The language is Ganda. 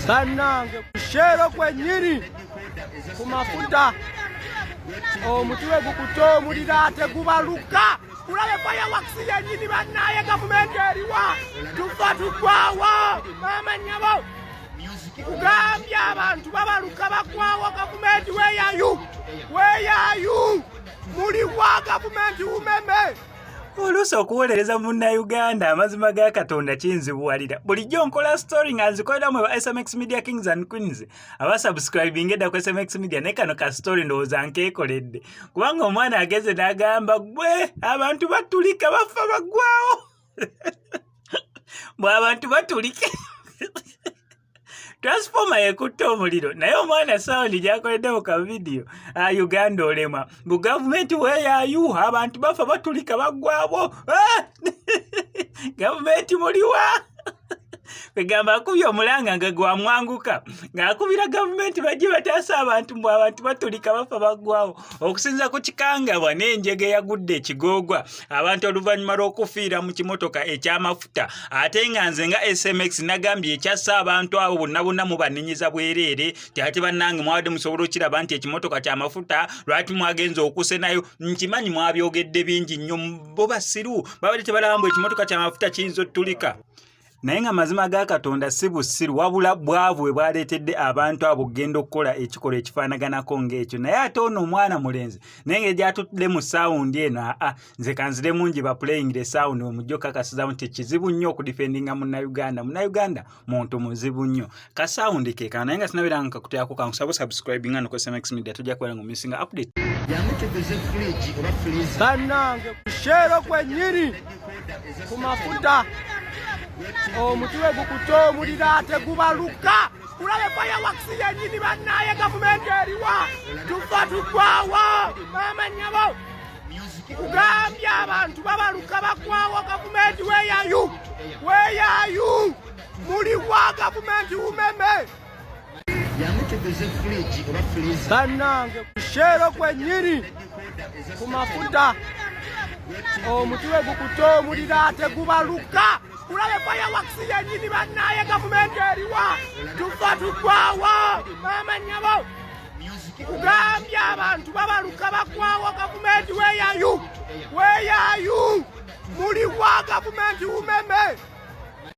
Bannange kushero kwenyiri ku Mafuta omuti we Ekutte OMULIRO ate gubaluka kulabe fireworks yenyini bannaye gavumenti eriwa tufa tugwawo amanyabo kugambya abantu babaluka bagwawo gavumenti weyayu muliwa gavumenti umeme oluusi okuwolereza munnayuganda amazima ga Katonda kinzibuwalira bulijjo nkola story nga nzikolera mwe ba SMX Media Kings and Queens abasubscribing edda ku SMX Media ne kano ka story ndowooza nkeekoledde kubanga omwana ageze n'agamba gwe abantu batulika bafa baggwawo bwe abantu batulike transformer Ekutte OMULIRO naye omwana sound gyakoledde mu ka video Uganda olema bu gavumenti weyayu abantu bafa batulika baggwabo gavumenti muliwa kwegamba akubye omulanga nga gwamwanguka ng'akubira gavumenti bajje bataasa abantu mbu abantu batulika bafa baggwawo okusinza ku kikangabwa n'enjege yagudde ekigoogwa abantu oluvannyuma lw'okufiira mu kimotoka eky'amafuta ate nga nze nga SMX nagambye ekyassa abantu abo bonna mu baninyiza bwereere ti ate bannange mwawadde musobola okiraba nti ekimotoka ky'amafuta lwaki mwagenza okusenayo nkimanyi mwabyogedde bingi nnyo bo basiru babadde tebalaba mbu ekimotoka ky'amafuta kiyinza otulika naye nga mazima ga Katonda si busiru wabula bwavu bwe bwaleetedde abantu abo kugenda okukola ekikolwa ekifaanaganako ng'ekyo naye ate ono omwana mulenzi naye nga gyatudde mu saawundi eno nze kanzire mungi ba playing the sound omujjo kakasizamu nti kizibu nnyo okudifendinga munnayuganda muntu muzibu nnyo ka sound ke kana naye nga sinabeera nga kakuteako kankusaba subscribing ano ku SMX Media tujja kubeera nga missing update bannange kushero kwenyiri ku Mafuta omuti we Ekutte OMULIRO ate gubaluka kulabe fireworks yenyini bannaye gavumenti eriwa tufa tugwawo amanyabo kugambya abantu babaluka bagwawo gavumenti weyayu muliwa gavumenti umeme bannange kushero kwenyiri ku Mafuta omuti we Ekutte OMULIRO ate gubaluka kulabe fireworks yenyini bannaye gavumenti eriwa tufa tugwawo amanyabo kugambya abantu babaluka bagwawo gavumenti weyayu muliwa gavumenti umeme